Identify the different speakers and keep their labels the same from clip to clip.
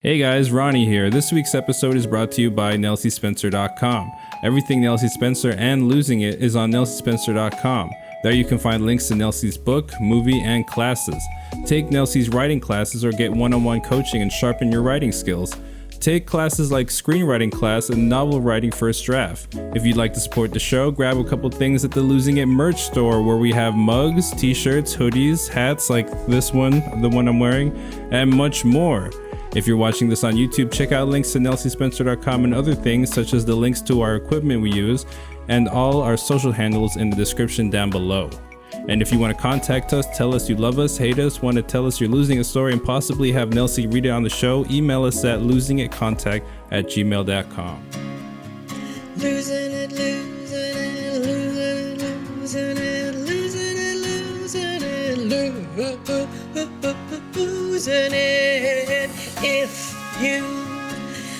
Speaker 1: Hey guys, Ronnie here. This week's episode is brought to you by NelsieSpencer.com. Everything Nelsie Spencer and Losing It is on NelsieSpencer.com. There you can find links to Nelsie's book, movie, and classes. Take Nelsie's writing classes or get one-on-one coaching and sharpen your writing skills. Take classes like screenwriting class and novel writing first draft. If you'd like to support the show, grab a couple things at the Losing It merch store where we have mugs, t-shirts, hoodies, hats like this one, the one I'm wearing, and much more. If you're watching this on YouTube, check out links to NelsieSpencer.com and other things such as the links to our equipment we use and all our social handles in the description down below. And if you want to contact us, tell us you love us, hate us, want to tell us you're losing a story and possibly have Nelsie read it on the show, email us at losingitcontact@gmail.com.
Speaker 2: Losing it, losing it, losing it, losing it, losing it, losing it. If you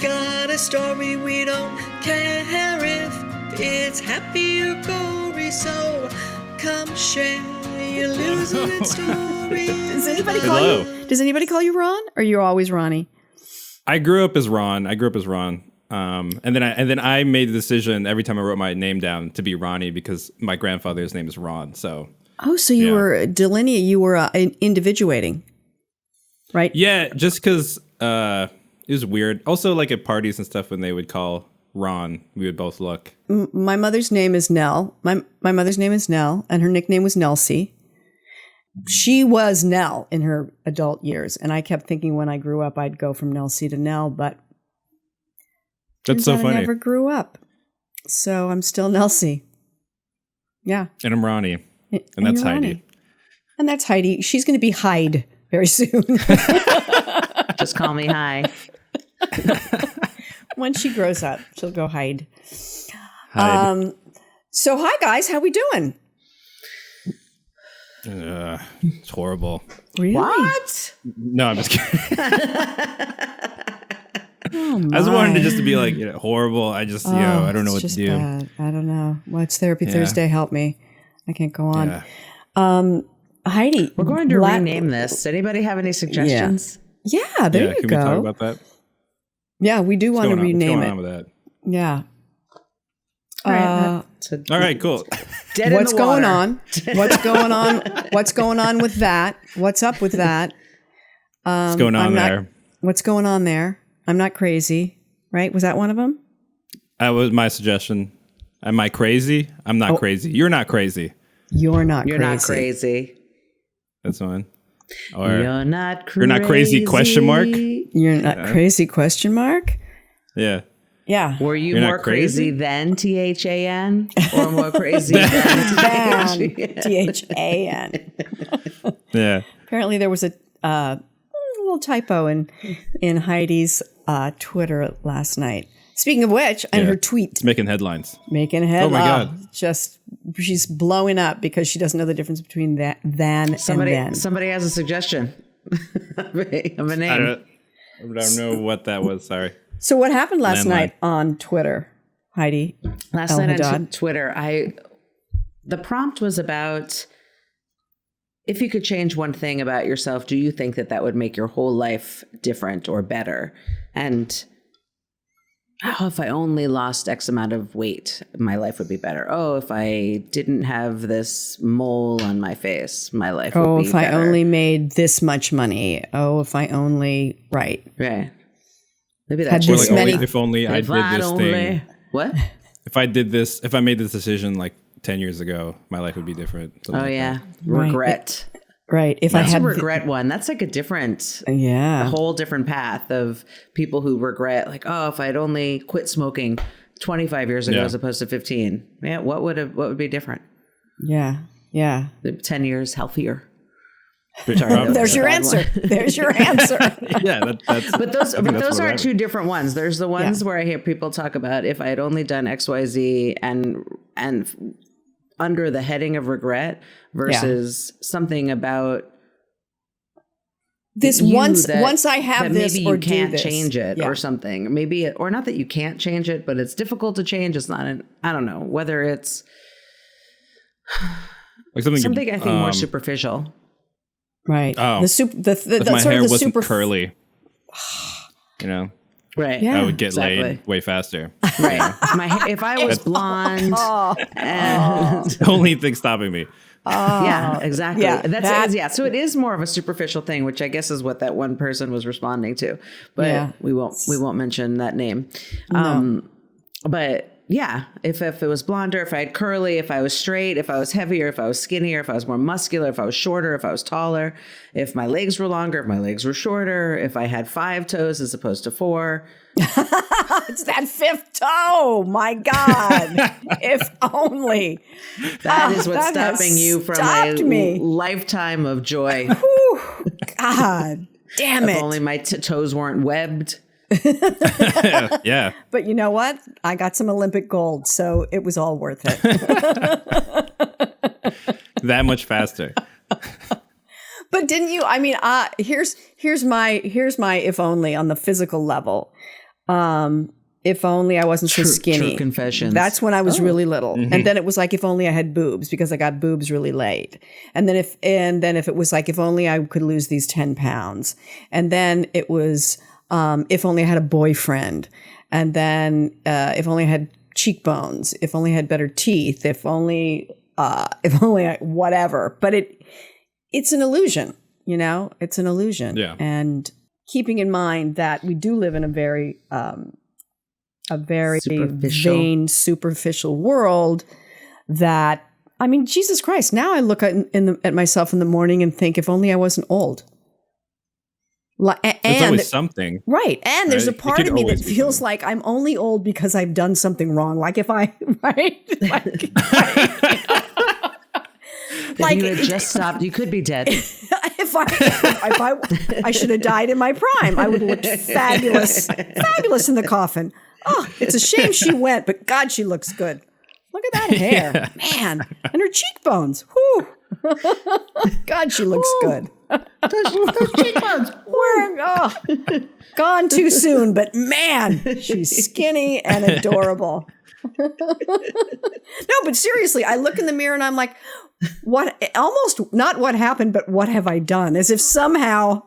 Speaker 2: got a story, we don't care if it's happy or gory, so come share your losing it stories.
Speaker 3: Does anybody call you Ron, or you're always Ronnie?
Speaker 1: I grew up as Ron. And then I made the decision every time I wrote my name down to be Ronnie because my grandfather's name is Ron. So
Speaker 3: you were individuating, right?
Speaker 1: Yeah, just because it was weird. Also, like at parties and stuff, when they would call Ron, we would both look.
Speaker 3: My mother's name is Nell. My mother's name is Nell, and her nickname was Nelsie. She was Nell in her adult years, and I kept thinking when I grew up I'd go from Nelsie to Nell, but
Speaker 1: that's so funny.
Speaker 3: I never grew up, so I'm still Nelsie. Yeah,
Speaker 1: and I'm Ronnie, and that's Heidi.
Speaker 3: Ronnie. And that's Heidi. She's going to be Hyde very soon.
Speaker 4: Just call me Hi.
Speaker 3: When she grows up, she'll go hide.
Speaker 1: So
Speaker 3: hi guys, how we doing?
Speaker 1: It's horrible.
Speaker 3: Really?
Speaker 4: What?
Speaker 1: No, I'm just kidding. I just wanted to just to be like horrible. I just I don't know what to do.
Speaker 3: Bad. I don't know. What's Therapy Thursday? Help me. I can't go on.
Speaker 1: Yeah.
Speaker 3: Heidi,
Speaker 4: we're going to rename this. Anybody have any suggestions?
Speaker 3: Yeah, there you
Speaker 1: can
Speaker 3: go.
Speaker 1: We talk about that?
Speaker 3: Yeah, we do want to rename it.
Speaker 1: What's going on with that?
Speaker 3: Yeah.
Speaker 1: All right, cool.
Speaker 3: What's going on? What's going on? What's going on with that? What's up with that?
Speaker 1: What's going on there?
Speaker 3: What's going on there? I'm not crazy, right? Was that one of them?
Speaker 1: That was my suggestion. Am I crazy? I'm not crazy. You're not crazy.
Speaker 3: You're not
Speaker 4: crazy.
Speaker 1: That's one. Or
Speaker 4: you're not crazy.
Speaker 1: You're not crazy, question mark?
Speaker 3: You're not crazy, question mark?
Speaker 1: Yeah.
Speaker 3: Yeah.
Speaker 4: Were you more crazy than THAN or more crazy than
Speaker 3: THAN?
Speaker 1: Yeah.
Speaker 3: Apparently there was a little typo in Heidi's Twitter last night. Speaking of which, and her tweet.
Speaker 1: It's making headlines.
Speaker 3: Oh my
Speaker 1: God.
Speaker 3: She's blowing up because she doesn't know the difference between that, than, and then.
Speaker 4: Somebody has a suggestion of a name.
Speaker 1: I don't know what that was. Sorry.
Speaker 3: So what happened last night on Twitter, Heidi?
Speaker 4: Last night on Twitter, the prompt was about if you could change one thing about yourself, do you think that would make your whole life different or better? And if I only lost X amount of weight, my life would be better. Oh, if I didn't have this mole on my face, my life would be better.
Speaker 3: Oh, if I only made this much money. Oh, if I only, right.
Speaker 4: Right. Maybe that's
Speaker 1: just if only I did this thing.
Speaker 4: What?
Speaker 1: If I made this decision like 10 years ago, my life would be different.
Speaker 4: Oh, yeah. Regret.
Speaker 3: Right. If
Speaker 4: that's a regret one. That's like a whole different path of people who regret, like, oh, if I'd only quit smoking 25 years ago as opposed to 15. Yeah. What would be different?
Speaker 3: Yeah. Yeah.
Speaker 4: 10 years healthier.
Speaker 3: There's your answer. There's your answer.
Speaker 1: Yeah.
Speaker 4: But those are two different ones. There's the ones where I hear people talk about if I had only done XYZ and under the heading of regret versus something about
Speaker 3: this once I have this
Speaker 4: maybe
Speaker 3: or
Speaker 4: you can't
Speaker 3: do this.
Speaker 4: change it or something. Maybe or not that you can't change it, but it's difficult to change. It's not I don't know whether it's
Speaker 1: like
Speaker 4: something I think more superficial.
Speaker 3: Right.
Speaker 1: Oh,
Speaker 3: the
Speaker 1: my
Speaker 3: sort
Speaker 1: hair
Speaker 3: of the
Speaker 1: wasn't curly.
Speaker 4: Right.
Speaker 3: Yeah.
Speaker 1: I would get
Speaker 4: Exactly.
Speaker 1: laid way faster.
Speaker 4: Right. If I was blonde, and
Speaker 1: Only thing stopping me.
Speaker 4: yeah, exactly.
Speaker 3: Yeah,
Speaker 4: Yeah. So it is more of a superficial thing, which I guess is what that one person was responding to. But
Speaker 3: Yeah.
Speaker 4: we won't mention that name.
Speaker 3: No.
Speaker 4: But yeah, if it was blonder, if I had curly, if I was straight, if I was heavier, if I was skinnier, if I was more muscular, if I was shorter, if I was taller, if my legs were longer, if my legs were shorter, if I had 5 toes as opposed to 4.
Speaker 3: It's that 5th toe. My God. If only.
Speaker 4: That is what's
Speaker 3: that has
Speaker 4: stopping you from
Speaker 3: stopped
Speaker 4: a
Speaker 3: me.
Speaker 4: lifetime of joy.
Speaker 3: Whew. God damn
Speaker 4: If
Speaker 3: it.
Speaker 4: only my toes weren't webbed.
Speaker 1: Yeah.
Speaker 3: But you know what? I got some Olympic gold, so it was all worth it.
Speaker 1: That much faster.
Speaker 3: But didn't you? I mean, here's my if only on the physical level. If only I wasn't so skinny.
Speaker 4: True confessions.
Speaker 3: That's when I was really little, and then it was like if only I had boobs because I got boobs really late, and then if it was like if only I could lose these 10 pounds, and then it was if only I had a boyfriend, and then if only I had cheekbones, if only I had better teeth, if only whatever. But it's an illusion, it's an illusion.
Speaker 1: Yeah.
Speaker 3: And keeping in mind that we do live in a very
Speaker 4: Superficial.
Speaker 3: vain, superficial world that, I mean, Jesus Christ, now I look at myself in the morning and think, if only I wasn't old.
Speaker 1: There's always something.
Speaker 3: Right. And there's a
Speaker 1: Right? It
Speaker 3: part
Speaker 1: could
Speaker 3: of me that
Speaker 1: always be
Speaker 3: feels
Speaker 1: something.
Speaker 3: like I'm only old because I've done something wrong. Like if I, right?
Speaker 4: If you had just stopped, you could be dead.
Speaker 3: If I should have died in my prime, I would have looked fabulous in the coffin. Oh, it's a shame she went, but God, she looks good. Look at that hair, man, and her cheekbones. Whew. God, she looks good.
Speaker 4: Those cheekbones.
Speaker 3: Gone too soon, but man, she's skinny and adorable. No, but seriously, I look in the mirror and I'm like, what? Almost not what happened, but what have I done? As if somehow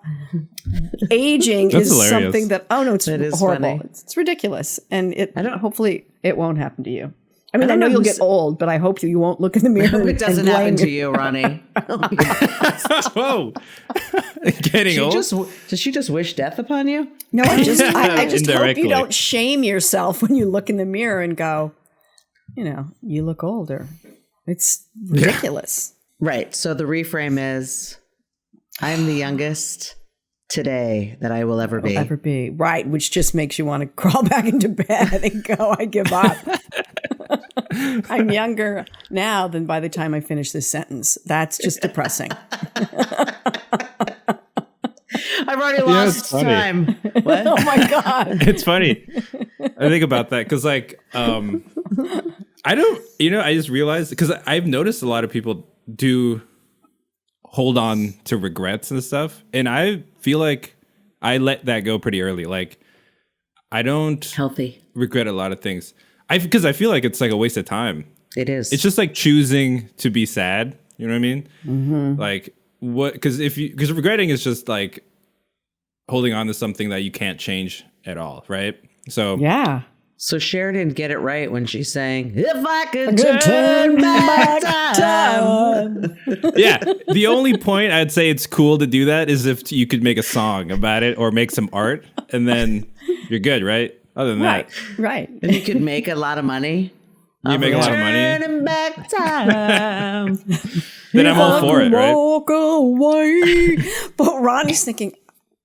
Speaker 3: aging
Speaker 1: That's
Speaker 3: is
Speaker 1: hilarious.
Speaker 3: something that is
Speaker 4: is
Speaker 3: horrible.
Speaker 4: funny.
Speaker 3: It's ridiculous, and hopefully it won't happen to you. I mean,
Speaker 4: I
Speaker 3: I
Speaker 4: don't
Speaker 3: know
Speaker 4: know
Speaker 3: you'll
Speaker 4: who's-
Speaker 3: get old, but I hope you won't look in the mirror.
Speaker 4: I hope it doesn't happen
Speaker 3: blame
Speaker 4: to you, Ronnie.
Speaker 1: Whoa. Getting old?
Speaker 4: Does she just wish death upon you?
Speaker 3: No, I just hope
Speaker 1: Indirectly.
Speaker 3: you don't shame yourself when you look in the mirror and go, you look older. It's ridiculous.
Speaker 4: Right. So the reframe is, I'm the youngest today that I will ever be.
Speaker 3: Ever be. Right, which just makes you want to crawl back into bed and go, I give up. I'm younger now than by the time I finish this sentence. That's just depressing.
Speaker 4: I've already
Speaker 1: it's
Speaker 4: lost
Speaker 1: funny.
Speaker 4: time. What?
Speaker 3: Oh my God.
Speaker 1: It's funny. I think about that because, I don't, I just realized because I've noticed a lot of people do hold on to regrets and stuff. And I feel like I let that go pretty early. Like, I don't
Speaker 4: Healthy.
Speaker 1: regret a lot of things. Because I feel like it's like a waste of time.
Speaker 4: It is.
Speaker 1: It's just like choosing to be sad. You know what I mean? Mm-hmm. Like, what? Because regretting is just like holding on to something that you can't change at all, right? So
Speaker 3: Yeah.
Speaker 4: So Cher didn't get it right when she's saying, if I could turn back time.
Speaker 1: yeah, the only point I'd say it's cool to do that is if you could make a song about it or make some art, and then you're good, right? Other than that,
Speaker 3: Right.
Speaker 4: And you could make a lot of money.
Speaker 1: you make a lot of money.
Speaker 4: Turning back time.
Speaker 1: Then I'm all for it, right?
Speaker 3: Walk away. But Ronnie's thinking,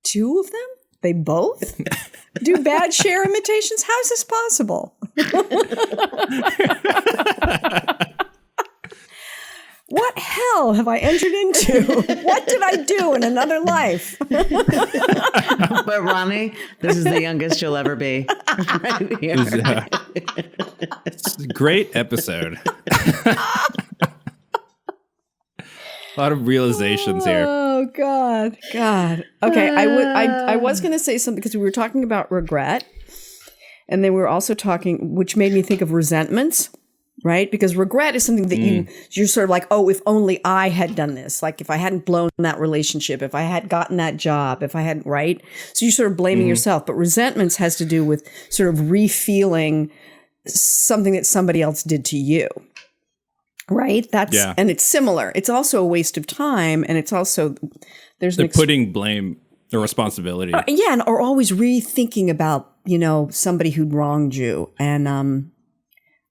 Speaker 3: 2 of them? They both do bad Cher imitations? How is this possible? What hell have I entered into? What did I do in another life?
Speaker 4: But Ronnie, this is the youngest you'll ever be. Right here.
Speaker 1: It's a great episode. A lot of realizations here.
Speaker 3: Oh God. Okay, I was going to say something because we were talking about regret, and then we were also talking, which made me think of resentments. right? Because regret is something that you're sort of like, oh, if only I had done this. Like if I hadn't blown that relationship, if I had gotten that job, if I hadn't, right? So you're sort of blaming yourself. But resentments has to do with sort of re-feeling something that somebody else did to you. Right? And it's similar. It's also a waste of time. And it's also,
Speaker 1: they're putting blame or responsibility.
Speaker 3: And or always rethinking about, somebody who'd wronged you. And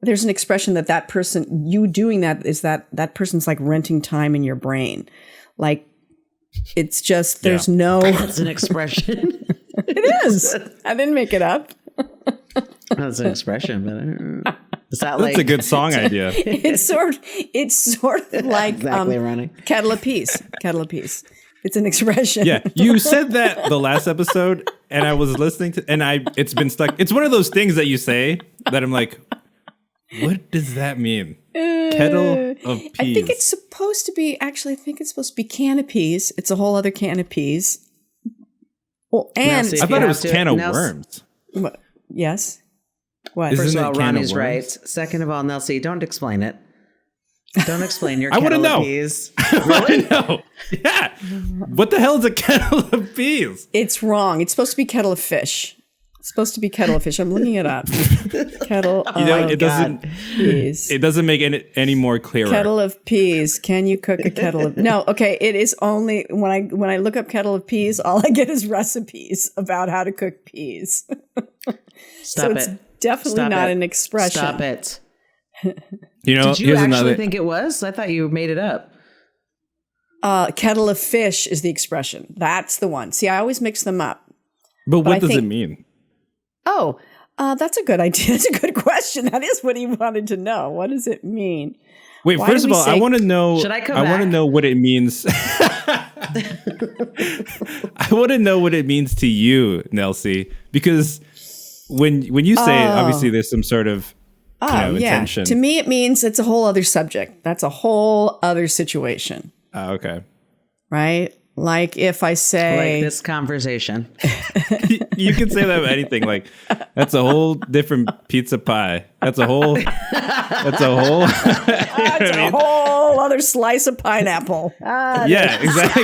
Speaker 3: there's an expression that person, you doing that is that person's like renting time in your brain. Like it's just, there's no.
Speaker 4: That's an expression.
Speaker 3: It is. I didn't make it up.
Speaker 4: That's an expression, but is that
Speaker 1: that's a good song idea.
Speaker 3: It's sort of like
Speaker 4: exactly, Ronnie.
Speaker 3: Kettle of peas. It's an expression.
Speaker 1: Yeah, you said that the last episode, and I was listening to, and it's been stuck. It's one of those things that you say that I'm like, what does that mean? Kettle of peas.
Speaker 3: I think it's supposed to be. Actually, I think it's supposed to be can of peas. It's a whole other can of peas. Well, and
Speaker 4: Nelsie,
Speaker 1: I thought it was can of worms.
Speaker 3: What? Yes. What?
Speaker 1: Isn't
Speaker 4: First of
Speaker 1: it
Speaker 4: all,
Speaker 1: can of
Speaker 4: Ronnie's
Speaker 1: worms?
Speaker 4: right. Second of all, Nelsie, don't explain it. Don't explain your
Speaker 1: I want to
Speaker 4: kettle
Speaker 1: know.
Speaker 4: of peas.
Speaker 1: I want to know. Yeah. What the hell is a kettle of peas?
Speaker 3: It's wrong. It's supposed to be kettle of fish. It's supposed to be kettle of fish. I'm looking it up. Kettle of peas.
Speaker 1: It doesn't make it any more clearer.
Speaker 3: Kettle of peas. Can you cook a kettle of? No. Okay. It is only when I look up kettle of peas, all I get is recipes about how to cook peas.
Speaker 4: Stop it.
Speaker 3: It's definitely not an expression.
Speaker 4: Stop it.
Speaker 1: Did
Speaker 4: you actually think it was? I thought you made it up.
Speaker 3: Kettle of fish is the expression. That's the one. See, I always mix them up.
Speaker 1: But what does it mean?
Speaker 3: Oh, that's a good idea. That's a good question. That is what he wanted to know. What does it mean?
Speaker 1: Wait, first of all, I want to know.
Speaker 4: Should I come
Speaker 1: want to know what it means. I want to know what it means to you, Nelsie, because when you say it, obviously there's some sort of intention.
Speaker 3: To me, it means it's a whole other subject. That's a whole other situation.
Speaker 1: Okay.
Speaker 3: Right? Like if I say...
Speaker 4: Like this conversation.
Speaker 1: You can say that about anything. Like, that's a whole different pizza pie. That's a whole... That's a
Speaker 3: whole other slice of pineapple.
Speaker 1: Yeah, exactly.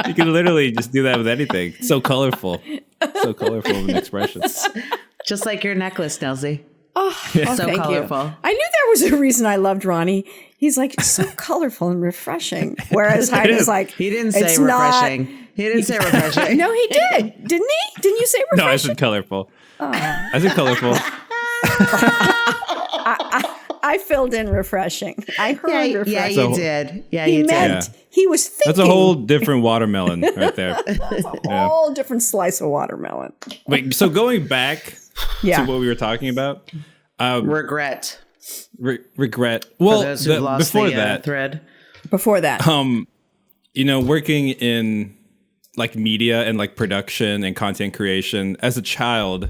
Speaker 1: You can literally just do that with anything. So colorful. So colorful of an expression.
Speaker 4: Just like your necklace, Nelsie.
Speaker 3: Oh,
Speaker 4: so
Speaker 3: thank
Speaker 4: colorful.
Speaker 3: You. I knew there was a reason I loved Ronnie. He's like so colorful and refreshing. Whereas Heidi's like,
Speaker 4: he didn't say refreshing. He didn't say refreshing.
Speaker 3: No, he did. Didn't he? Didn't you say refreshing?
Speaker 1: No, I said colorful. I said colorful.
Speaker 3: I filled in refreshing. I heard refreshing.
Speaker 4: Yeah, you did. Yeah,
Speaker 3: he
Speaker 4: you
Speaker 3: meant,
Speaker 4: did.
Speaker 3: He was thinking.
Speaker 1: That's a whole different watermelon right there.
Speaker 3: That's a whole different slice of watermelon.
Speaker 1: Wait, so going back to what we were talking about.
Speaker 4: Regret.
Speaker 1: Regret. Well, before that,
Speaker 4: thread.
Speaker 3: Before that,
Speaker 1: working in like media and like production and content creation as a child,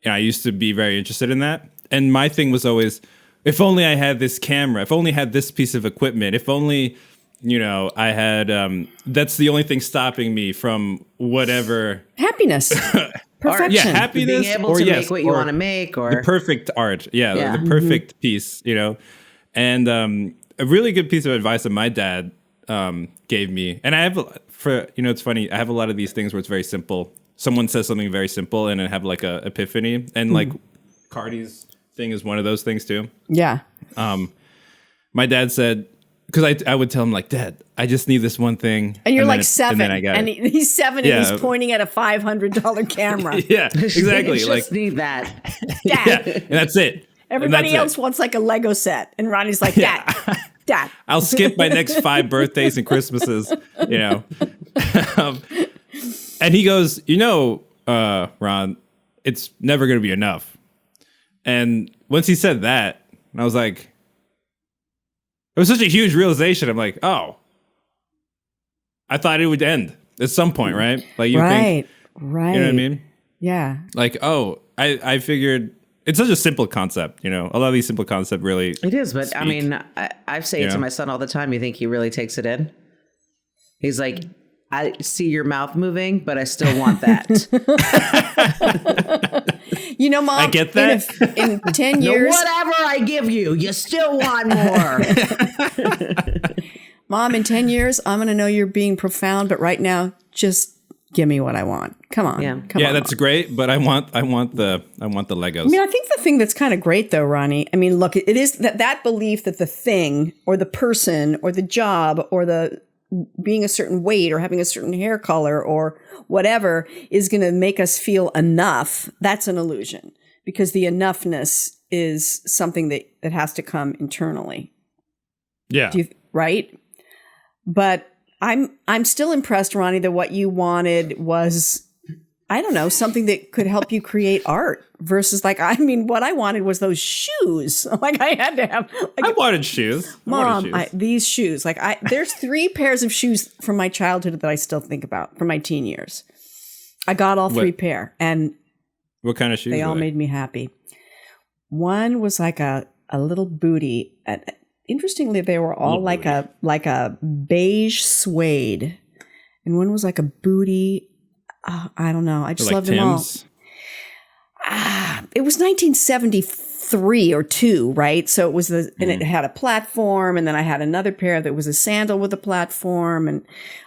Speaker 1: I used to be very interested in that. And my thing was always, if only I had this camera, if only I had this piece of equipment, if only, I had, that's the only thing stopping me from whatever.
Speaker 3: Happiness. Perfection.
Speaker 1: Yeah, happiness.
Speaker 4: Being able to make what you want to make, or
Speaker 1: the perfect art. Yeah. The perfect piece, And a really good piece of advice that my dad gave me, and I have, it's funny, I have a lot of these things where it's very simple. Someone says something very simple and I have like a epiphany. And like Cardi's thing is one of those things too.
Speaker 3: Yeah.
Speaker 1: My dad said, because I would tell him like, Dad, I just need this one thing.
Speaker 3: And you're like 7.
Speaker 1: And
Speaker 3: he's 7 and he's pointing at a $500 camera.
Speaker 1: Yeah, exactly.
Speaker 4: You just need that.
Speaker 3: Dad.
Speaker 1: And that's it.
Speaker 3: Everybody else wants like a Lego set. And Ronnie's like, Dad, Dad.
Speaker 1: I'll skip my next 5 birthdays and Christmases, And he goes, Ron, it's never going to be enough. And once he said that, I was like, it was such a huge realization. I'm like, oh, I thought it would end at some point, right? Like you think,
Speaker 3: right.
Speaker 1: You know what I mean?
Speaker 3: Yeah.
Speaker 1: Like, oh, I figured it's such a simple concept, A lot of these simple concepts really.
Speaker 4: It is, but
Speaker 1: speak,
Speaker 4: I mean, I say it to my son all the time. You think he really takes it in? He's like, I see your mouth moving, but I still want that.
Speaker 3: You know, Mom,
Speaker 1: I get that.
Speaker 3: In 10 years,
Speaker 4: Whatever I give you, you still want more.
Speaker 3: Mom, in 10 years, I'm going to know you're being profound, but right now, just give me what I want. Come on.
Speaker 4: Yeah.
Speaker 3: Come on,
Speaker 1: That's
Speaker 3: Mom.
Speaker 1: great, but I want the Legos.
Speaker 3: I mean, I think the thing that's kind of great though, Ronnie, I mean, look, it is that belief that the thing or the person or the job or the being a certain weight or having a certain hair color or whatever is going to make us feel enough. That's an illusion, because the enoughness is something that has to come internally.
Speaker 1: Yeah.
Speaker 3: Right? But I'm still impressed, Ronnie, that what you wanted was, I don't know, something that could help you create art versus what I wanted was those shoes. Like I had to have.
Speaker 1: I wanted shoes.
Speaker 3: Mom, these shoes. There's 3 pairs of shoes from my childhood that I still think about from my teen years. I got all 3 pair, and
Speaker 1: what kind of shoes?
Speaker 3: They all made me happy. One was like a little booty. And interestingly, they were all like a beige suede, and one was like a booty. I don't know. I just loved them all. It was 1973 or 2, right? So it was and it had a platform, and then I had another pair that was a sandal with a platform, and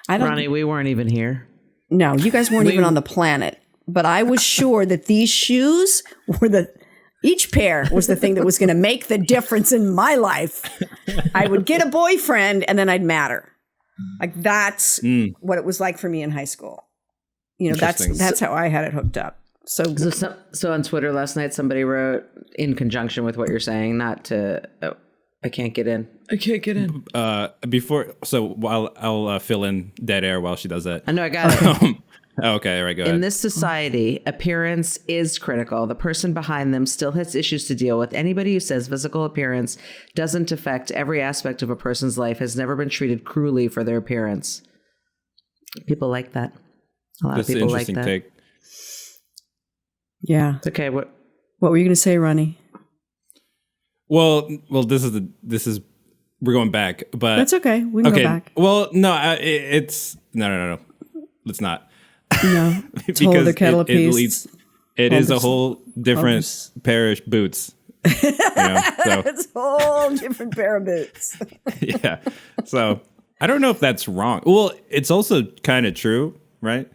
Speaker 4: Ronnie, we weren't even here.
Speaker 3: No, you guys weren't even on the planet. But I was sure that these shoes were each pair was the thing that was going to make the difference in my life. I would get a boyfriend, and then I'd matter. Like that's what it was like for me in high school. You know, that's how I had it hooked up. So
Speaker 4: on Twitter last night, somebody wrote in conjunction with what you're saying, not to. Oh, I can't get in.
Speaker 1: I'll fill in dead air while she does that.
Speaker 4: I know, I got it.
Speaker 1: Okay, all right, go ahead.
Speaker 4: In this society, appearance is critical. The person behind them still has issues to deal with. Anybody who says physical appearance doesn't affect every aspect of a person's life has never been treated cruelly for their appearance. People like that. A lot of people like that. Take.
Speaker 3: Yeah.
Speaker 4: It's okay. What
Speaker 3: were you going to say, Ronnie?
Speaker 1: Well, this is we're going back, but
Speaker 3: that's okay. We can go back.
Speaker 1: Well, no, it's no. Let's not.
Speaker 3: No, it's because the kettle of peace.
Speaker 1: It is a whole different pair of boots. So.
Speaker 3: It's a whole different pair of boots.
Speaker 1: Yeah. So I don't know if that's wrong. Well, it's also kind of true, right?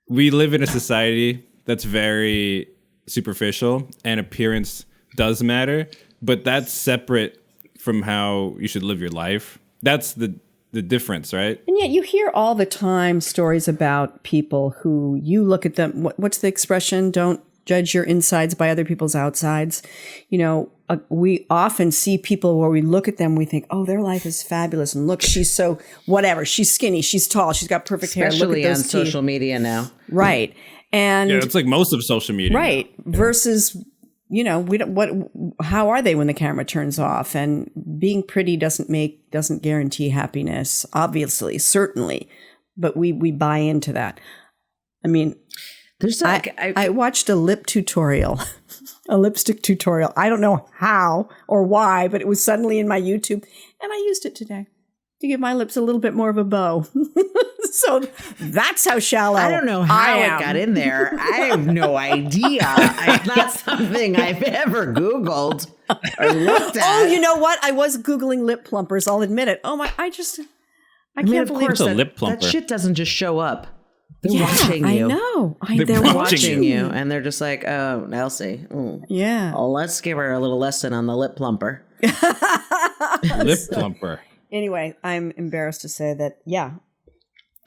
Speaker 1: We live in a society that's very superficial, and appearance does matter, but that's separate from how you should live your life. That's the difference, right? And
Speaker 3: yet you hear all the time stories about people who you look at them. What's the expression? Don't judge your insides by other people's outsides. You know, we often see people where we look at them, we think, oh, their life is fabulous. And look, she's so whatever. She's skinny. She's tall. She's got perfect hair.
Speaker 4: Especially
Speaker 3: look at
Speaker 4: on
Speaker 3: those
Speaker 4: social media now.
Speaker 3: Right. And
Speaker 1: it's like most of social media.
Speaker 3: Right.
Speaker 1: Now.
Speaker 3: Versus, you know, how are they when the camera turns off? And being pretty doesn't guarantee happiness, obviously, certainly. But we buy into that. I mean, I watched a lip tutorial, a lipstick tutorial. I don't know how or why, but it was suddenly in my YouTube. And I used it today to give my lips a little bit more of a bow. So that's how shallow
Speaker 4: I don't know how it got in there. I have no idea. It's not something I've ever Googled or looked at.
Speaker 3: Oh, you know what? I was Googling lip plumpers. I'll admit it. Oh my, I can't believe
Speaker 1: it's a lip plumper.
Speaker 4: That shit doesn't just show up. They're watching you.
Speaker 3: I know.
Speaker 1: They're
Speaker 4: watching you. And they're just like, oh, Nelsie.
Speaker 3: Yeah.
Speaker 4: Oh, let's give her a little lesson on the lip plumper.
Speaker 1: Lip plumper.
Speaker 3: Anyway, I'm embarrassed to say that, yeah,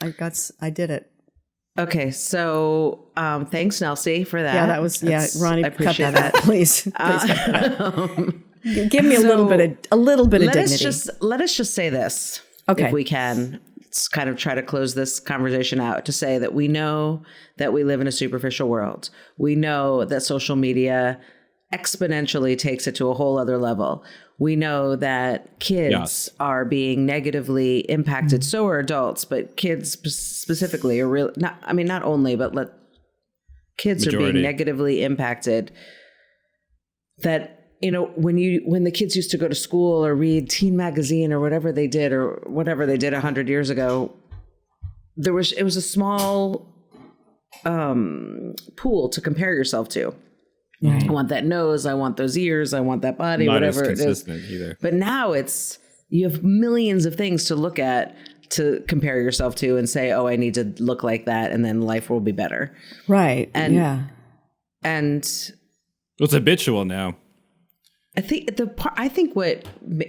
Speaker 3: I did it.
Speaker 4: Okay, so thanks, Nelsie, for that.
Speaker 3: Yeah, that was Ronnie, cut that out, please. Please cut that out. Give me a little bit of dignity.
Speaker 4: Let us just say this,
Speaker 3: okay,
Speaker 4: if we can. Let's kind of try to close this conversation out to say that we know that we live in a superficial world. We know that social media exponentially takes it to a whole other level. We know that kids are being negatively impacted. So are adults, but kids specifically are not only, but kids are being negatively impacted. That, you know, when the kids used to go to school or read Teen Magazine or whatever they did 100 years ago, it was a small pool to compare yourself to.
Speaker 3: Right.
Speaker 4: I want that nose. I want those ears. I want that body,
Speaker 1: Not
Speaker 4: whatever
Speaker 1: as
Speaker 4: it is.
Speaker 1: consistent either.
Speaker 4: But now you have millions of things to look at to compare yourself to and say, oh, I need to look like that. And then life will be better.
Speaker 3: Right.
Speaker 4: And,
Speaker 3: yeah.
Speaker 4: And
Speaker 1: It's habitual now.
Speaker 4: I think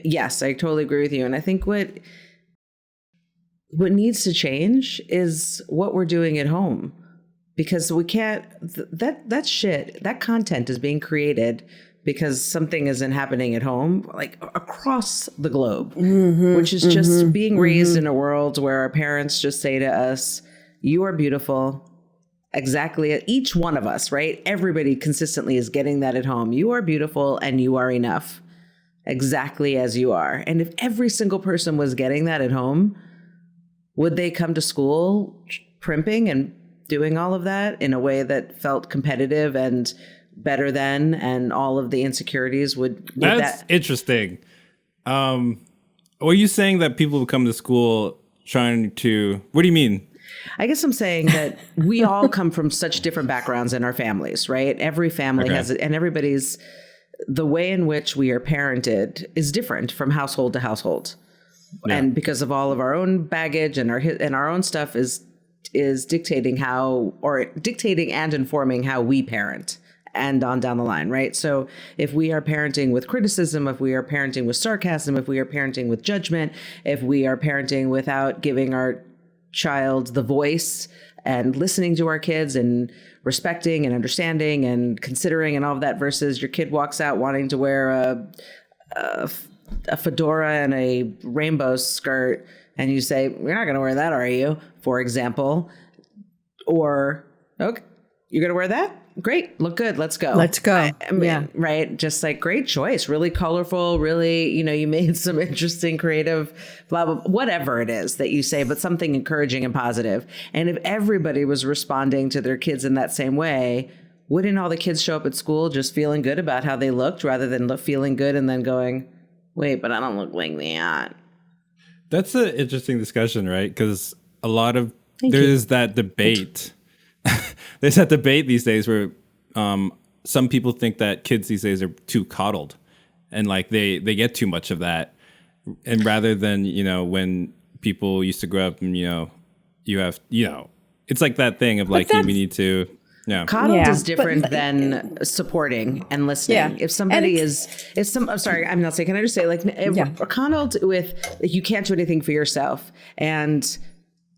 Speaker 4: yes, I totally agree with you. And I think what needs to change is what we're doing at home. Because we can't, that content is being created because something isn't happening at home, like across the globe, which is just being raised in a world where our parents just say to us, you are beautiful. Exactly. Each one of us, right? Everybody consistently is getting that at home. You are beautiful and you are enough exactly as you are. And if every single person was getting that at home, would they come to school primping and doing all of that in a way that felt competitive and better than, and all of the insecurities would
Speaker 1: That's interesting. Are you saying that people would come to school trying to, what do you mean?
Speaker 4: I guess I'm saying that we all come from such different backgrounds in our families, right? Every family has it, and the way in which we are parented is different from household to household. Yeah. And because of all of our own baggage and our own stuff is dictating and informing how we parent and on down the line, right? So if we are parenting with criticism, if we are parenting with sarcasm, if we are parenting with judgment, if we are parenting without giving our child the voice and listening to our kids and respecting and understanding and considering and all of that, versus your kid walks out wanting to wear a fedora and a rainbow skirt, and you say, you're not going to wear that, are you? For example. Or, okay, you're going to wear that? Great. Look good. Let's go.
Speaker 3: Let's go.
Speaker 4: I mean, right. Just like, great choice. Really colorful. Really, you made some interesting, creative, blah, blah, whatever it is that you say, but something encouraging and positive. And if everybody was responding to their kids in that same way, wouldn't all the kids show up at school just feeling good about how they looked, rather than feeling good and then going, wait, but I don't look like that? That's
Speaker 1: an interesting discussion, right? Because there's that debate. There's that debate these days where some people think that kids these days are too coddled, and like they get too much of that. And rather than, when people used to grow up and, you have, it's like that thing of like, we need to,
Speaker 4: Coddled is different than supporting and listening. Yeah. If somebody I'm sorry, I'm not saying, can I just say, like, coddled with, like, you can't do anything for yourself. And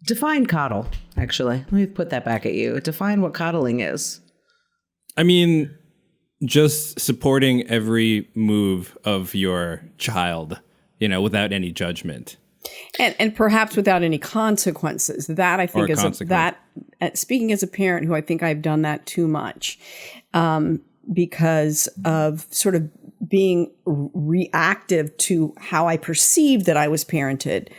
Speaker 4: define coddle, actually. Let me put that back at you. Define what coddling is.
Speaker 1: I mean, just supporting every move of your child, without any judgment.
Speaker 3: And perhaps without any consequences. That I think speaking as a parent who I think I've done that too much, because of sort of being reactive to how I perceived that I was parented,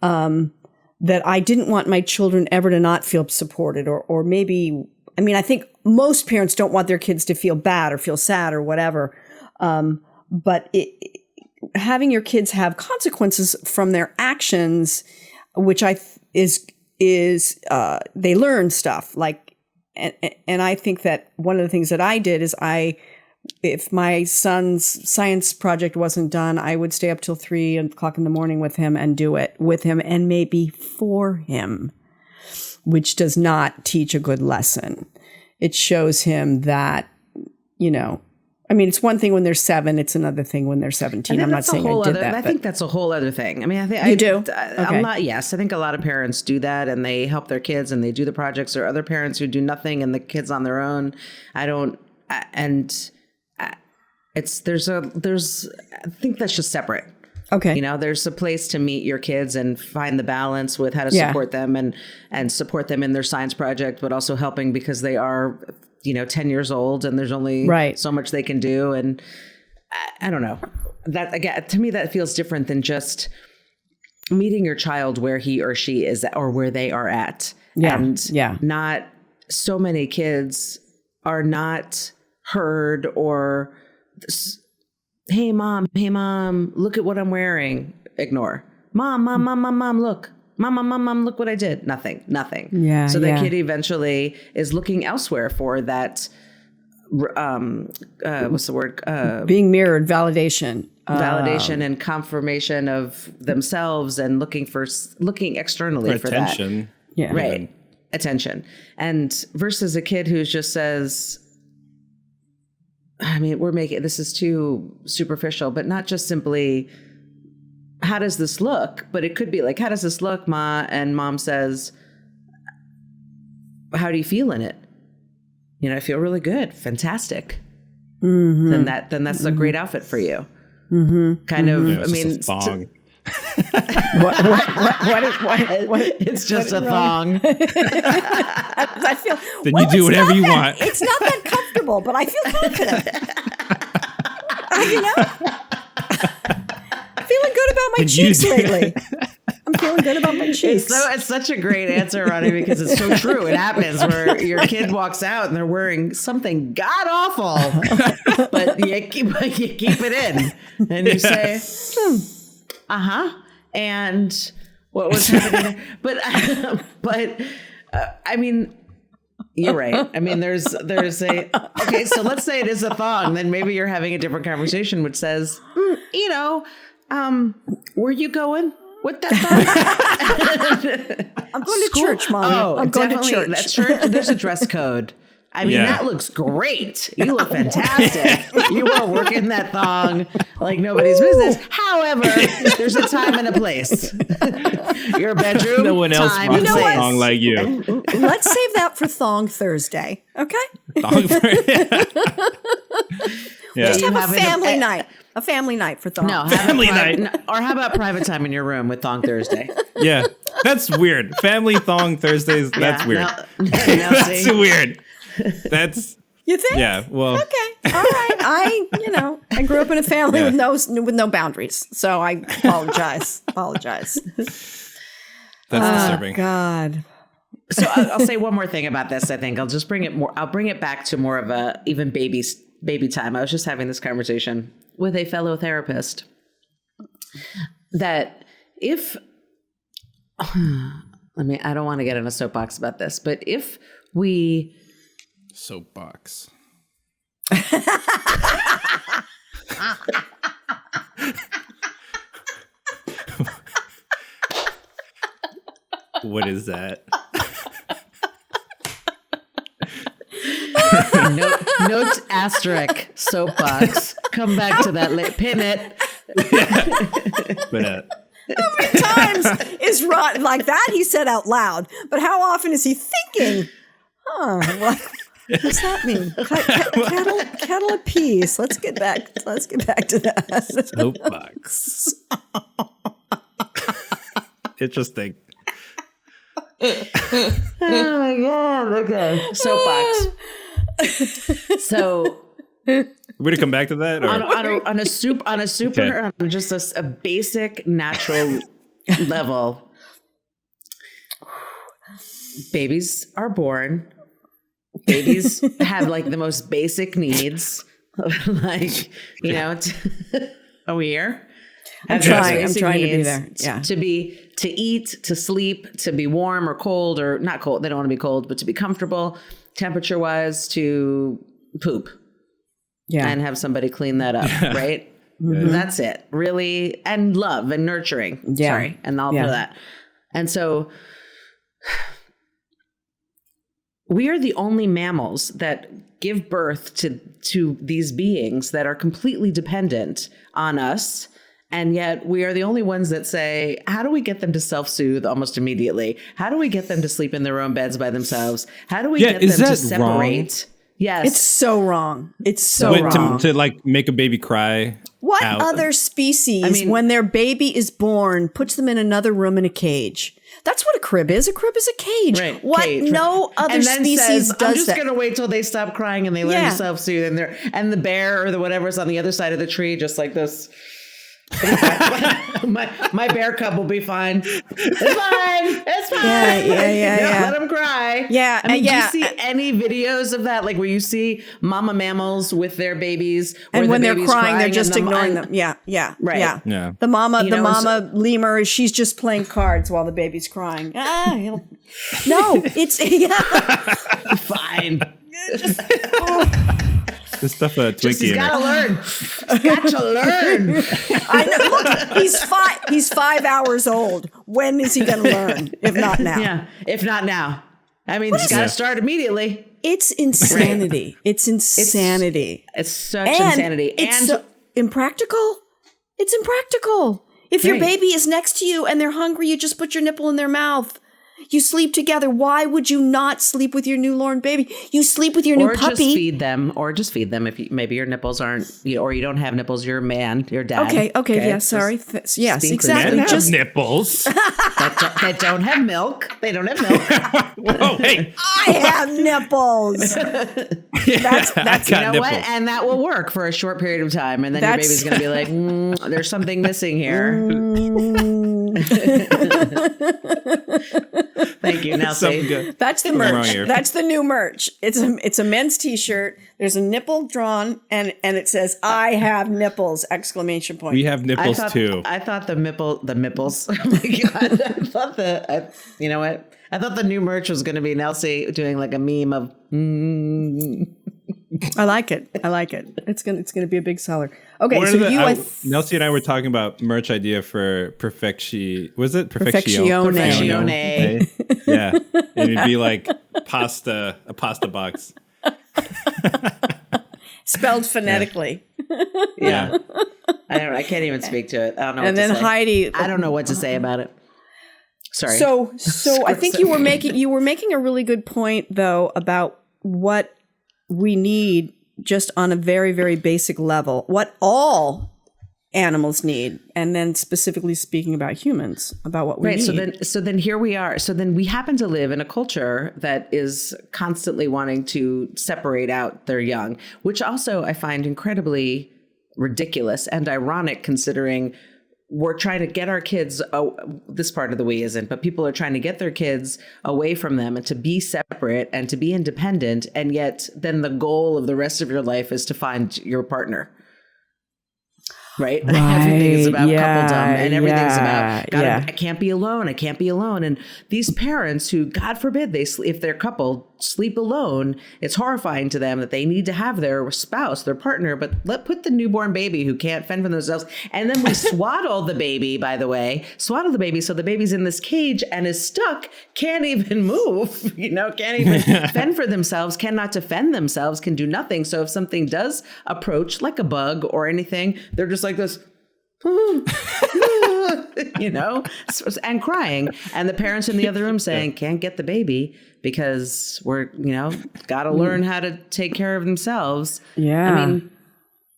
Speaker 3: that I didn't want my children ever to not feel supported, or maybe, I think most parents don't want their kids to feel bad or feel sad or whatever. But having your kids have consequences from their actions, which they learn stuff like, and I think that one of the things that I did is if my son's science project wasn't done, I would stay up till 3 o'clock in the morning with him and do it with him and maybe for him, which does not teach a good lesson. It shows him that, it's one thing when they're 7. It's another thing when they're 17. I'm not saying I did that.
Speaker 4: I think that's a whole other thing. I think
Speaker 3: you do.
Speaker 4: Yes, I think a lot of parents do that, and they help their kids and they do the projects. Or other parents who do nothing and the kids on their own. I think that's just separate.
Speaker 3: Okay.
Speaker 4: There's a place to meet your kids and find the balance with how to support them and support them in their science project, but also helping because they are 10 years old and there's only so much they can do. And I don't know, that again, to me, that feels different than just meeting your child where he or she is or where they are at. Not so many kids are not heard or, hey mom, look at what I'm wearing. Ignore. Mom, look. Mom, look what I did. Nothing.
Speaker 3: Yeah.
Speaker 4: So the kid eventually is looking elsewhere for that, what's the word?
Speaker 3: Being mirrored, validation.
Speaker 4: Validation and confirmation of themselves and looking externally for
Speaker 1: attention.
Speaker 4: that.
Speaker 3: Yeah.
Speaker 4: Right. Attention. And versus a kid who just says, I mean, this is too superficial, but not just simply, how does this look? But it could be like, how does this look, Ma? And Mom says, how do you feel in it? You know, I feel really good. Fantastic. Then that's a great outfit for you. Kind of,
Speaker 1: Yeah,
Speaker 4: I mean,
Speaker 1: thong.
Speaker 3: What
Speaker 4: it's just a thong.
Speaker 3: I feel.
Speaker 1: Then you do whatever you want.
Speaker 3: It's not that comfortable, but I feel confident. You know, feeling good about my cheeks lately. I'm feeling good about my cheeks.
Speaker 4: It's such a great answer, Ronnie, because it's so true. It happens where your kid walks out and they're wearing something god awful, but you keep it in, and you say, and what was happening? But I mean, you're right. I mean, there's a okay. So let's say it is a thong. Then maybe you're having a different conversation, which says, where you going with that thong?
Speaker 3: I'm going to church, Mom.
Speaker 4: Oh,
Speaker 3: I'm going to
Speaker 4: definitely.
Speaker 3: church.
Speaker 4: That church. There's a dress code. I mean, that looks great. You look fantastic. You are working that thong like nobody's business. However, there's a time and a place. Your bedroom,
Speaker 1: No one else
Speaker 4: time,
Speaker 1: rocks
Speaker 4: and
Speaker 1: a
Speaker 4: place.
Speaker 1: thong like you.
Speaker 3: Let's save that for Thong Thursday, okay? Just have a family night. A family night for Thong.
Speaker 4: No,
Speaker 1: Family night.
Speaker 4: Or how about private time in your room with Thong Thursday?
Speaker 1: Yeah, that's weird. Family thong Thursdays. That's weird. That's weird. That's
Speaker 3: You think?
Speaker 1: yeah. Well,
Speaker 3: Okay. All right. I grew up in a family with no boundaries, so I apologize.
Speaker 1: that's disturbing.
Speaker 3: God.
Speaker 4: So I'll say one more thing about this. I think I'll just bring it back to more of a even baby time. I was just having this conversation with a fellow therapist that if I don't want to get in a soapbox about this, but if we
Speaker 1: Soapbox. What is that?
Speaker 4: Note asterisk soapbox. Come back to that. Pin it.
Speaker 1: But
Speaker 3: How many times is Ron like that? He said out loud, but how often is he thinking? What does that mean? Kettle of peas. Let's get back to that.
Speaker 1: soapbox. Interesting.
Speaker 4: Oh my God. Okay. Soapbox. So
Speaker 1: We're gonna come back to that, or
Speaker 4: on a basic natural level, babies are born. Babies have like the most basic needs, like are we here?
Speaker 3: I'm trying to be there. Yeah.
Speaker 4: To eat, to sleep, to be warm or cold or not cold. They don't want to be cold, but to be comfortable, temperature wise, to poop.
Speaker 3: Yeah.
Speaker 4: And have somebody clean that up, right? Mm-hmm. That's it, really. And love and nurturing.
Speaker 3: Yeah.
Speaker 4: Sorry. And all for that. And so we are the only mammals that give birth to these beings that are completely dependent on us. And yet we are the only ones that say, how do we get them to self-soothe almost immediately? How do we get them to sleep in their own beds by themselves? How do we get them to separate?
Speaker 1: Wrong?
Speaker 4: Yes.
Speaker 3: It's so wrong. It's so wrong.
Speaker 1: To like make a baby cry.
Speaker 3: What
Speaker 1: out.
Speaker 3: other species, when their baby is born, puts them in another room in a cage? That's what a crib is. A crib is a cage.
Speaker 4: Right,
Speaker 3: what
Speaker 4: cage,
Speaker 3: no other
Speaker 4: and then
Speaker 3: species
Speaker 4: says,
Speaker 3: does
Speaker 4: I'm just
Speaker 3: that.
Speaker 4: going to wait till they stop crying and they learn to self-soothe. And the bear or the whatever's on the other side of the tree, just like this. my bear cub will be fine. It's fine.
Speaker 3: Yeah.
Speaker 4: Let him cry.
Speaker 3: Yeah,
Speaker 4: I mean,
Speaker 3: yeah.
Speaker 4: do you see any videos of that? Like where you see mama mammals with their babies,
Speaker 3: And when they're
Speaker 4: baby's
Speaker 3: crying, they're just
Speaker 4: and
Speaker 3: ignoring them. Yeah.
Speaker 4: Right.
Speaker 3: Yeah. The mama
Speaker 4: You know,
Speaker 3: lemur, she's just playing cards while the baby's crying. No, it's
Speaker 4: fine.
Speaker 1: This stuff Twinkie
Speaker 4: He's
Speaker 1: in
Speaker 4: got to
Speaker 1: it.
Speaker 4: learn. He's got to learn.
Speaker 3: I know. Look, he's 5 hours old. When is he going to learn? If not now.
Speaker 4: Yeah. If not now. I mean, he's got to start immediately.
Speaker 3: It's insanity. It's insanity.
Speaker 4: It's such insanity.
Speaker 3: It's so impractical. It's impractical. If your baby is next to you and they're hungry, you just put your nipple in their mouth. You sleep together. Why would you not sleep with your newborn baby? You sleep with your new puppy.
Speaker 4: Or just feed them if maybe your nipples aren't, or you don't have nipples. You're a man. You're dad.
Speaker 3: Okay. Yeah. Sorry. Yes. Exactly.
Speaker 1: Men have nipples.
Speaker 4: that don't have milk. They don't have milk.
Speaker 1: Whoa, hey.
Speaker 3: I have nipples. That's
Speaker 4: You know what? And that will work for a short period of time, and then your baby's going to be like, "There's something missing here." Thank you, Nelsie.
Speaker 3: That's the merch. That's the new merch. It's a men's t-shirt. There's a nipple drawn and it says "I have nipples!" !
Speaker 1: We have nipples too.
Speaker 4: I thought the nipples. Oh my god! You know what? I thought the new merch was going to be Nelsie doing like a meme of.
Speaker 3: I like it. It's gonna be a big seller. Okay,
Speaker 1: Nelsie and I were talking about merch idea for Perfectione. Was it Perfectione? Yeah, and it'd be like a pasta box,
Speaker 3: spelled phonetically.
Speaker 4: Yeah. I can't even speak to it. I don't know.
Speaker 3: And then Heidi,
Speaker 4: I don't know what to say about it. Sorry.
Speaker 3: So I think you were making a really good point though about what we need just on a very, very basic level, what all animals need, and then specifically speaking about humans, about what we need.
Speaker 4: So then here we are. So then we happen to live in a culture that is constantly wanting to separate out their young, which also I find incredibly ridiculous and ironic considering we're trying to get our kids, this part of the we isn't, but people are trying to get their kids away from them and to be separate and to be independent. And yet then the goal of the rest of your life is to find your partner. Right? Everything is about coupledom and everything's about, I can't be alone. I can't be alone. And these parents who, God forbid, if they're coupled, sleep alone, it's horrifying to them that they need to have their spouse, their partner, but put the newborn baby who can't fend for themselves. And then we swaddle the baby, by the way, so the baby's in this cage and is stuck, can't even move, can't even fend for themselves, cannot defend themselves, can do nothing. So if something does approach like a bug or anything, they're just like this, and crying. And the parents in the other room saying, can't get the baby because we're, got to learn how to take care of themselves.
Speaker 3: Yeah.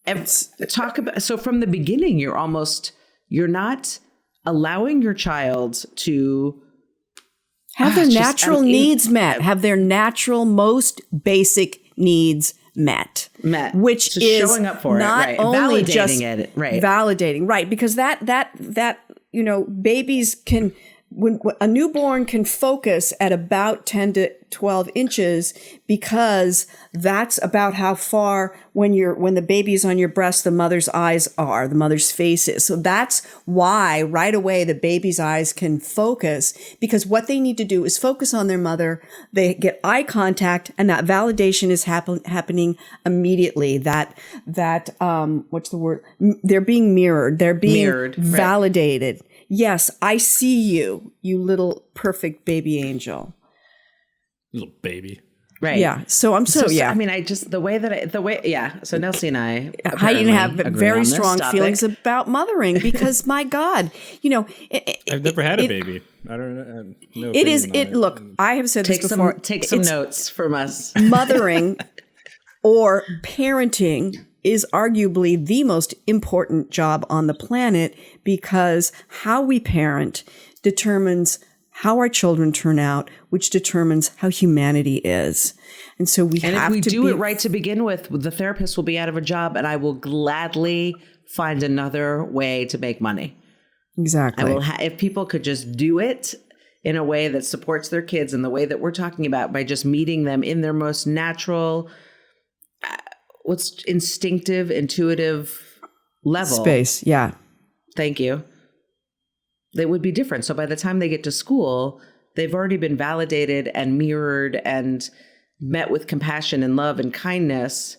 Speaker 4: I mean, so from the beginning, you're not allowing your child to
Speaker 3: have their natural needs met, have their natural, most basic needs met, which
Speaker 4: just
Speaker 3: is
Speaker 4: showing up for
Speaker 3: not
Speaker 4: it, right.
Speaker 3: only
Speaker 4: validating
Speaker 3: just
Speaker 4: it, right.
Speaker 3: validating, right? Because that babies can, when a newborn can focus at about 10 to 12 inches, because that's about how far when the baby's on your breast, the mother's eyes are, the mother's face is. So that's why right away the baby's eyes can focus, because what they need to do is focus on their mother. They get eye contact, and that validation is happening immediately. That what's the word? They're being mirrored. They're being validated. Right. Yes, I see you, you little perfect baby angel.
Speaker 1: Little baby.
Speaker 3: Right. Yeah. So I'm so.
Speaker 4: I mean, So Nelsie and I
Speaker 3: have very strong feelings about mothering because, my God,
Speaker 1: I've never had a baby. I don't know.
Speaker 3: It is. Look, I have said this before.
Speaker 4: Take some notes from us.
Speaker 3: Mothering or parenting is arguably the most important job on the planet, because how we parent determines how our children turn out, which determines how humanity is. And so if we do
Speaker 4: it right to begin with, the therapist will be out of a job, and I will gladly find another way to make money.
Speaker 3: Exactly.
Speaker 4: If people could just do it in a way that supports their kids in the way that we're talking about, by just meeting them in their most natural, what's instinctive, intuitive level.
Speaker 3: Space. Yeah.
Speaker 4: Thank you. They would be different. So by the time they get to school, they've already been validated and mirrored and met with compassion and love and kindness.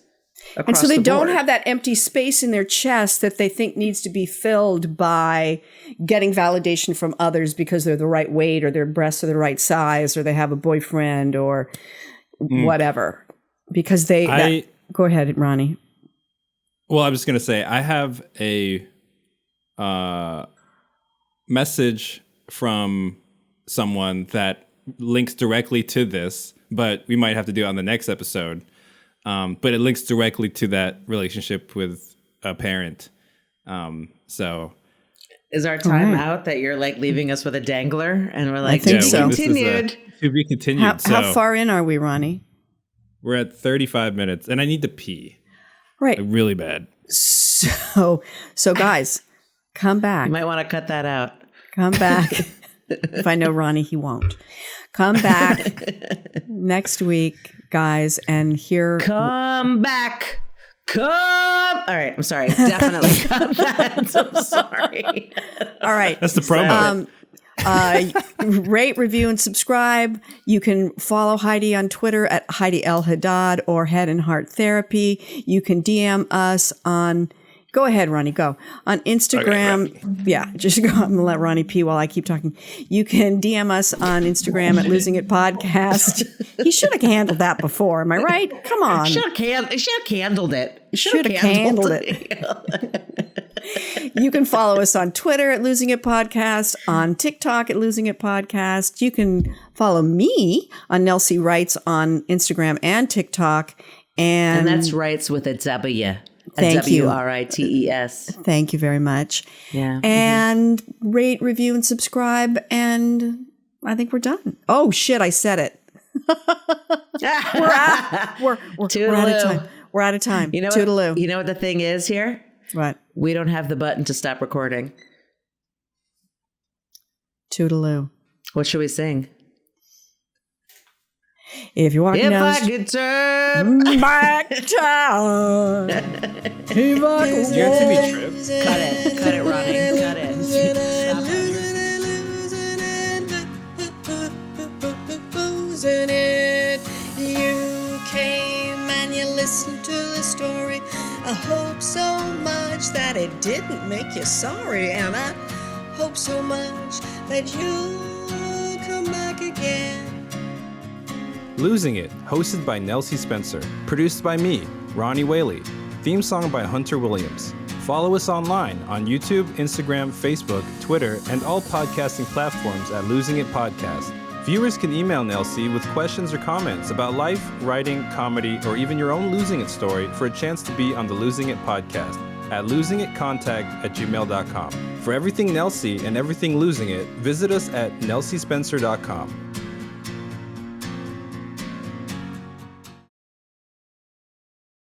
Speaker 3: And so they don't
Speaker 4: board.
Speaker 3: have that empty space in their chest that they think needs to be filled by getting validation from others because they're the right weight or their breasts are the right size or they have a boyfriend or whatever. Because go ahead, Ronnie.
Speaker 1: Well, I'm just going to say I have a message from someone that links directly to this, but we might have to do it on the next episode. But it links directly to that relationship with a parent. So
Speaker 4: is our time out that you're like leaving us with a dangler and we're like,
Speaker 3: I think so.
Speaker 4: Continued.
Speaker 1: To be continued.
Speaker 3: How far in are we, Ronnie?
Speaker 1: We're at 35 minutes and I need to pee.
Speaker 3: Right.
Speaker 1: Like, really bad.
Speaker 3: So guys, come back.
Speaker 4: You might want to cut that out.
Speaker 3: Come back. If I know Ronnie, he won't. Come back next week, guys, and hear.
Speaker 4: Come back. All right. I'm sorry. Definitely cut that. I'm sorry.
Speaker 3: All right.
Speaker 1: That's the promo.
Speaker 3: Rate, review, and subscribe. You can follow Heidi on Twitter at Heidi L. Haddad or Head and Heart Therapy. You can DM us on. Go ahead, Ronnie, go. On Instagram, just go. I'm going to let Ronnie pee while I keep talking. You can DM us on Instagram at Losing It Podcast. He should have handled that before. Am I right? Come on.
Speaker 4: Should have handled it.
Speaker 3: Should have handled it. You can follow us on Twitter at Losing It Podcast, on TikTok at Losing It Podcast. You can follow me on Nelsie Writes on Instagram and TikTok. And
Speaker 4: that's Writes with a W.
Speaker 3: Thank you.
Speaker 4: WRITES.
Speaker 3: Thank you very much.
Speaker 4: Yeah.
Speaker 3: And rate, review, and subscribe. And I think we're done. Oh, shit, I said it. We're out of time. We're out of time.
Speaker 4: You know
Speaker 3: Toodaloo.
Speaker 4: You know what the thing is here?
Speaker 3: What?
Speaker 4: We don't have the button to stop recording.
Speaker 3: Toodaloo.
Speaker 4: What should we sing?
Speaker 3: If you're walking down
Speaker 4: I could turn
Speaker 3: back time. If I could
Speaker 1: You're to me, Trip.
Speaker 4: Cut it, Ronnie. Cut it.
Speaker 2: Losing it. You came and you listened to the story. I hope so much that it didn't make you sorry, and I hope so much that you'll come back again.
Speaker 1: Losing It, hosted by Nelsie Spencer. Produced by me, Ronnie Whaley. Theme song by Hunter Williams. Follow us online on YouTube, Instagram, Facebook, Twitter, and all podcasting platforms at Losing It Podcast. Viewers can email Nelsie with questions or comments about life, writing, comedy, or even your own Losing It story for a chance to be on the Losing It Podcast at losingitcontact@gmail.com. For everything Nelsie and everything Losing It, visit us at nelsiespencer.com.